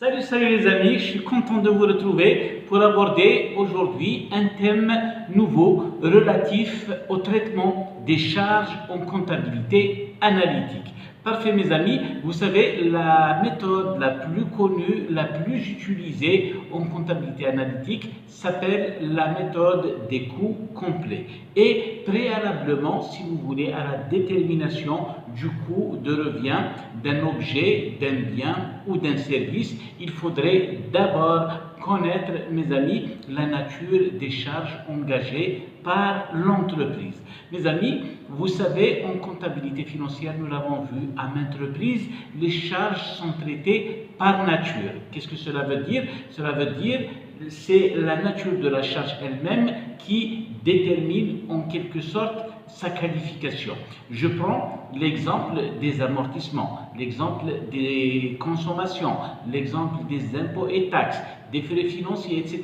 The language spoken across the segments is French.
Salut les amis, je suis content de vous retrouver pour aborder aujourd'hui un thème nouveau relatif au traitement des charges en comptabilité analytique. Parfait mes amis, vous savez la méthode la plus connue, la plus utilisée en comptabilité analytique s'appelle la méthode des coûts complets. Et préalablement, si vous voulez, à la détermination du coût de revient d'un objet, d'un bien ou d'un service, il faudrait d'abord connaître, mes amis, la nature des charges engagées par l'entreprise. Mes amis, vous savez, en comptabilité financière, nous l'avons vu à maintes reprises, les charges sont traitées par nature. Qu'est-ce que cela veut dire? Cela veut dire c'est la nature de la charge elle-même qui détermine en quelque sorte sa qualification. Je prends l'exemple des amortissements, l'exemple des consommations, l'exemple des impôts et taxes, des frais financiers, etc.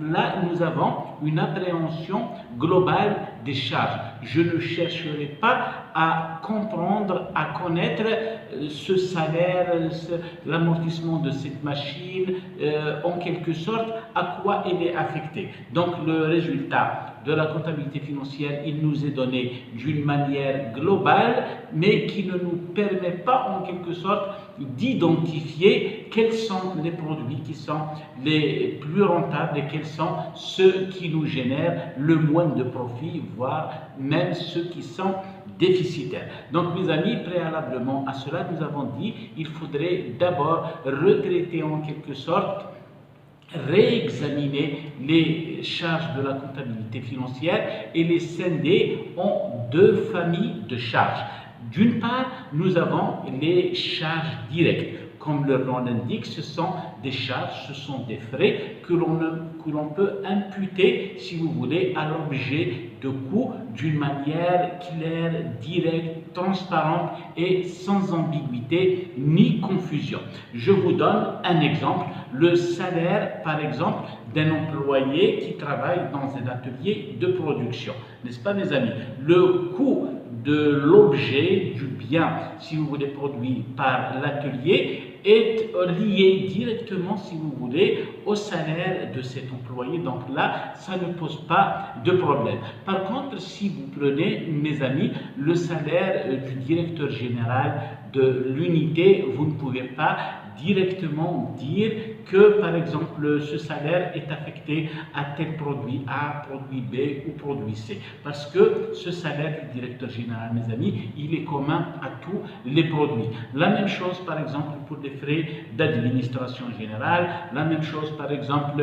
Là, nous avons une appréhension globale des charges. Je ne chercherai pas à comprendre, à connaître ce salaire, l'amortissement de cette machine, en quelque sorte, à quoi elle est affectée. Donc, le résultat de la comptabilité financière, il nous est donné d'une manière globale, mais qui ne nous permet pas, en quelque sorte, d'identifier quels sont les produits qui sont les plus rentables et quels sont ceux qui nous génèrent le moins de profit, voire même ceux qui sont déficitaires. Donc mes amis, préalablement à cela, nous avons dit il faudrait d'abord retraiter en quelque sorte, réexaminer les charges de la comptabilité financière et les scinder en deux familles de charges. D'une part, nous avons les charges directes. Comme leur nom l'indique, ce sont des charges, ce sont des frais que l'on peut imputer, si vous voulez, à l'objet de coût d'une manière claire, directe, transparente et sans ambiguïté ni confusion. Je vous donne un exemple. Le salaire, par exemple, d'un employé qui travaille dans un atelier de production. N'est-ce pas, mes amis? Le coût de l'objet, du bien, si vous voulez, produit par l'atelier, est lié directement, si vous voulez, au salaire de cet employé. Donc là, ça ne pose pas de problème. Par contre, si vous prenez, mes amis, le salaire du directeur général de l'unité, vous ne pouvez pas directement dire que, par exemple, ce salaire est affecté à tel produit A, produit B ou produit C. Parce que ce salaire du directeur général, mes amis, il est commun à tous les produits. La même chose, par exemple, pour les frais d'administration générale, la même chose, par exemple,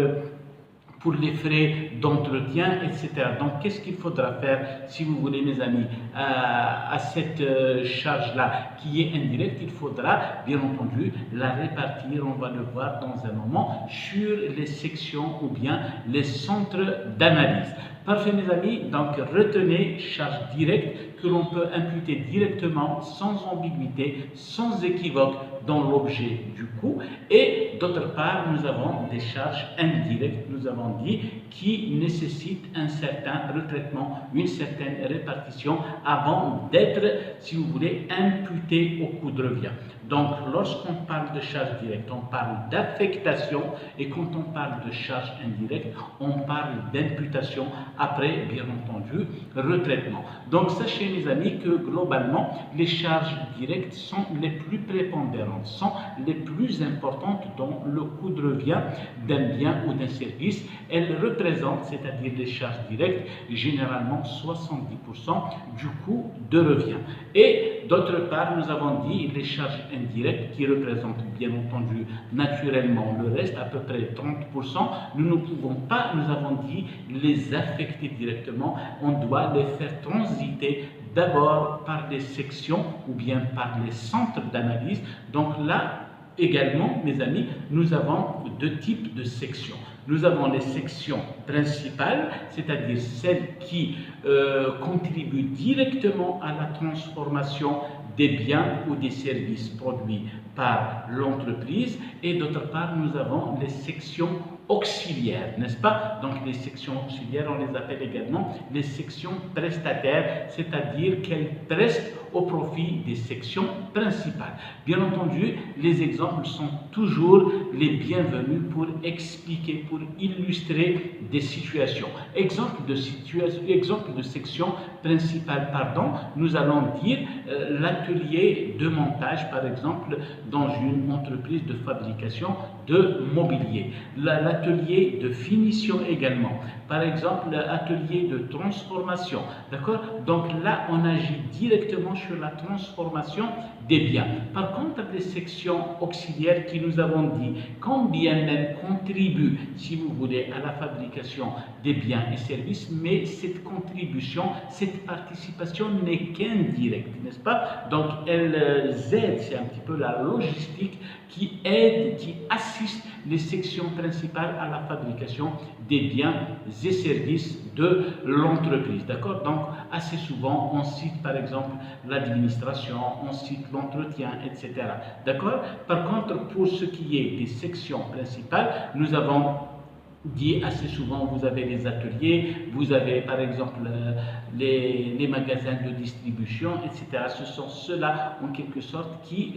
pour les frais d'entretien, etc. Donc, qu'est-ce qu'il faudra faire, si vous voulez, mes amis, à cette charge-là qui est indirecte? Il faudra, bien entendu, la répartir, on va le voir dans un moment, sur les sections ou bien les centres d'analyse. Parfait, mes amis. Donc, retenez charge directe que l'on peut imputer directement, sans ambiguïté, sans équivoque, dans l'objet du coût. Et d'autre part, nous avons des charges indirectes, nous avons dit, qui nécessitent un certain retraitement, une certaine répartition avant d'être, si vous voulez, imputé au coût de revient. Donc, lorsqu'on parle de charge directe, on parle d'affectation, et quand on parle de charge indirecte, on parle d'imputation, après, bien entendu, retraitement. Donc, sachez, mes amis, que globalement, les charges directes sont les plus prépondérantes, sont les plus importantes dans le coût de revient d'un bien ou d'un service. Elles représentent, c'est-à-dire les charges directes, généralement 70% du coût de revient. Et d'autre part, nous avons dit les charges indirectes qui représentent bien entendu naturellement le reste, à peu près 30%. Nous ne pouvons pas, nous avons dit, les affecter directement. On doit les faire transiter d'abord par des sections ou bien par les centres d'analyse. Donc là, également, mes amis, nous avons deux types de sections. Nous avons les sections principales, c'est-à-dire celles qui contribuent directement à la transformation des biens ou des services produits par l'entreprise, et d'autre part, nous avons les sections auxiliaires, n'est-ce pas? Donc les sections auxiliaires, on les appelle également les sections prestataires, c'est-à-dire qu'elles prestent au profit des sections principales. Bien entendu, les exemples sont toujours les bienvenus pour expliquer, pour illustrer des situations. Exemple de section principale, nous allons dire l'atelier de montage, par exemple, dans une entreprise de fabrication de mobilier. L'atelier de finition également. Par exemple, l'atelier de transformation. D'accord? Donc là, on agit directement sur la transformation des biens. Par contre, les sections auxiliaires qui nous avons dit, combien même contribuent, si vous voulez, à la fabrication des biens et services, mais cette contribution, cette participation n'est qu'indirecte, n'est-ce pas? Donc, elles aident, c'est un petit peu la logistique qui aide, qui assiste les sections principales à la fabrication des biens et services de l'entreprise. D'accord? Donc, assez souvent, on cite par exemple l'administration, on cite l'entretien, etc. D'accord? Par contre, pour ce qui est des sections principales, nous avons dit assez souvent, vous avez les ateliers, vous avez par exemple les magasins de distribution, etc. Ce sont ceux-là, en quelque sorte, qui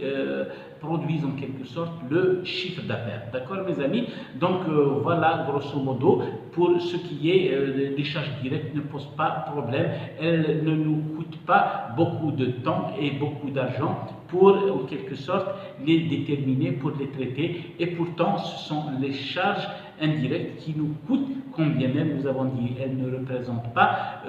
produisent en quelque sorte le chiffre d'affaires. D'accord, mes amis? Donc voilà, grosso modo, pour ce qui est des charges directes, ne pose pas problème. Elles ne nous coûtent pas beaucoup de temps et beaucoup d'argent pour, en quelque sorte, les déterminer, pour les traiter. Et pourtant, ce sont les charges indirectes qui nous coûtent, combien même nous avons dit, elles ne représentent pas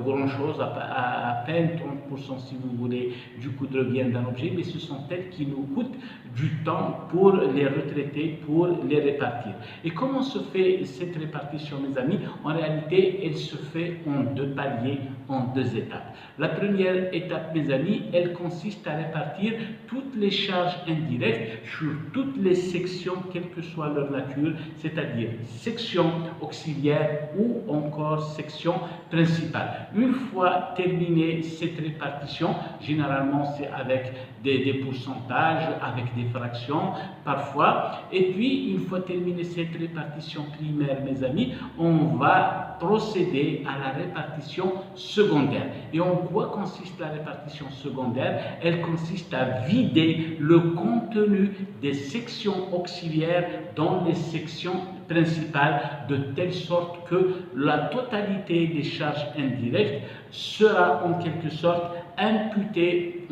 grand-chose, à peine 30% si vous voulez, du coût de revient d'un objet, mais ce sont elles qui nous coûtent du temps pour les retraiter, pour les répartir. Et comment se fait cette répartition, mes amis? En réalité, elle se fait en deux paliers, en deux étapes. La première étape, mes amis, elle consiste à répartir toutes les charges indirectes sur toutes les sections, quelle que soit leur nature, c'est-à-dire section auxiliaire ou encore section principale. Une fois terminée cette répartition, généralement c'est avec des pourcentages, avec des fractions parfois, et puis une fois terminée cette répartition primaire, mes amis, on va procéder à la répartition secondaire. Et en quoi consiste la répartition secondaire? Elle consiste à vider le contenu des sections auxiliaires dans les sections principales, de telle sorte que la totalité des charges indirectes sera en quelque sorte imputée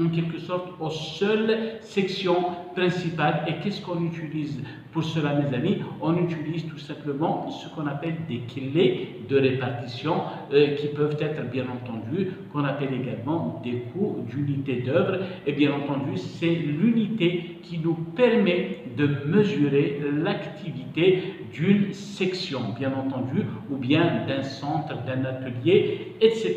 aux seules sections principales. Et qu'est-ce qu'on utilise pour cela, mes amis? On utilise tout simplement ce qu'on appelle des clés de répartition qui peuvent être bien entendu, qu'on appelle également des coûts d'unité d'œuvre. Et bien entendu, c'est l'unité qui nous permet de mesurer l'activité d'une section, bien entendu, ou bien d'un centre, d'un atelier, etc.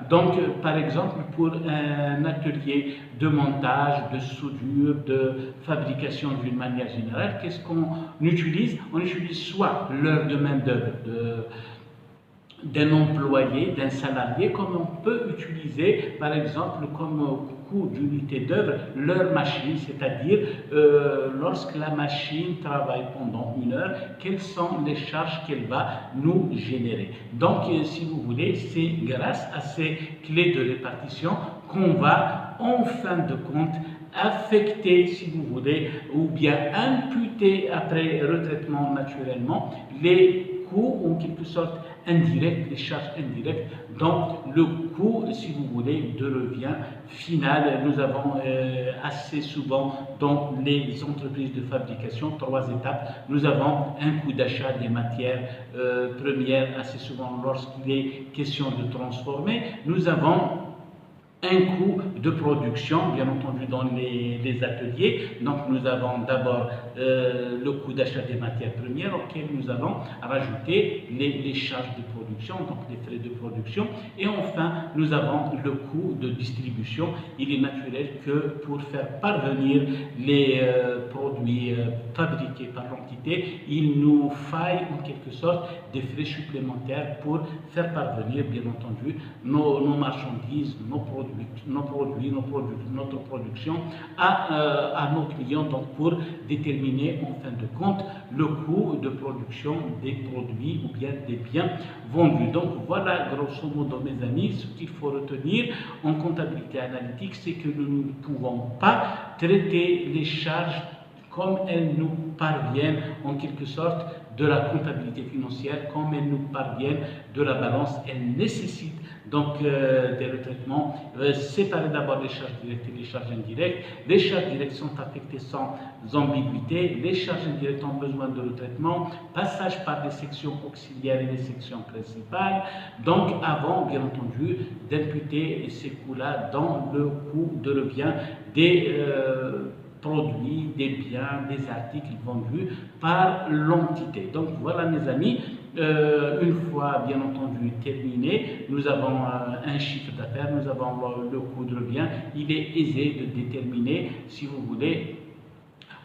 Donc, par exemple, pour un atelier de montage, de soudure, de fabrication d'une manière générale, qu'est-ce qu'on utilise? On utilise soit l'heure de main-d'œuvre d'un employé, d'un salarié, comme on peut utiliser, par exemple, comme coût d'unité d'œuvre, leur machine, c'est-à-dire lorsque la machine travaille pendant 1 heure, quelles sont les charges qu'elle va nous générer. Donc, si vous voulez, c'est grâce à ces clés de répartition qu'on va, en fin de compte, affecter, si vous voulez, ou bien imputer après retraitement naturellement, les coûts, en quelque sorte, indirects, les charges indirectes, donc le coût, si vous voulez, de revient final. Nous avons assez souvent dans les entreprises de fabrication 3 étapes. Nous avons un coût d'achat des matières premières, assez souvent lorsqu'il est question de transformer. Nous avons un coût de production, bien entendu, dans les ateliers. Donc, nous avons d'abord le coût d'achat des matières premières, auquel nous allons rajouter les charges de production, donc les frais de production. Et enfin, nous avons le coût de distribution. Il est naturel que pour faire parvenir les produits fabriqués par l'entité, il nous faille en quelque sorte des frais supplémentaires pour faire parvenir, bien entendu, nos marchandises, notre production à nos clients, donc pour déterminer en fin de compte le coût de production des produits ou bien des biens vendus. Donc voilà grosso modo, mes amis, ce qu'il faut retenir en comptabilité comptabilité analytique, c'est que nous ne pouvons pas traiter les charges comme elles nous parviennent en quelque sorte de la comptabilité financière, comme elles nous parviennent de la balance. Elles nécessitent donc des retraitements. Séparer d'abord les charges directes et les charges indirectes. Les charges directes sont affectées sans ambiguïté. Les charges indirectes ont besoin de retraitement. Passage par des sections auxiliaires et des sections principales. Donc avant, bien entendu, d'imputer ces coûts-là dans le coût de revient des produits, des biens, des articles vendus par l'entité. Donc voilà mes amis, une fois bien entendu terminé, nous avons un chiffre d'affaires, nous avons le coût de revient. Il est aisé de déterminer, si vous voulez,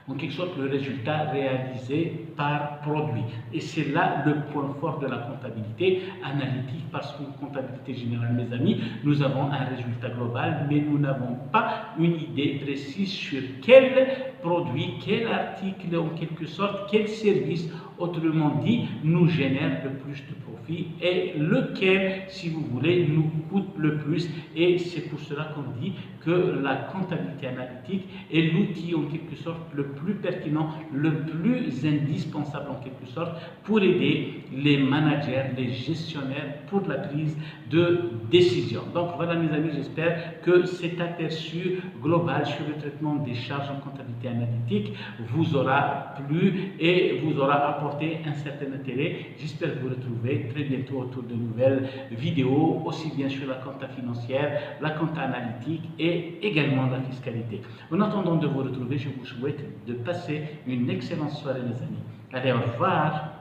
en quelque sorte le résultat réalisé par produit. Et c'est là le point fort de la comptabilité analytique, parce qu'en comptabilité générale, mes amis, nous avons un résultat global, mais nous n'avons pas une idée précise sur quel produit, quel article, en quelque sorte, quel service, autrement dit, nous génère le plus de profit et lequel, si vous voulez, nous coûte le plus. Et c'est pour cela qu'on dit que la comptabilité analytique est l'outil en quelque sorte le plus pertinent, le plus indispensable en quelque sorte pour aider les managers, les gestionnaires pour la prise de décision. Donc voilà mes amis, j'espère que cet aperçu global sur le traitement des charges en comptabilité analytique vous aura plu et vous aura apporté un certain intérêt. J'espère vous retrouver très bientôt autour de nouvelles vidéos, aussi bien sur la compta financière, la compta analytique et également la fiscalité. En attendant de vous retrouver, je vous souhaite de passer une excellente soirée mes amis. Allez, au revoir.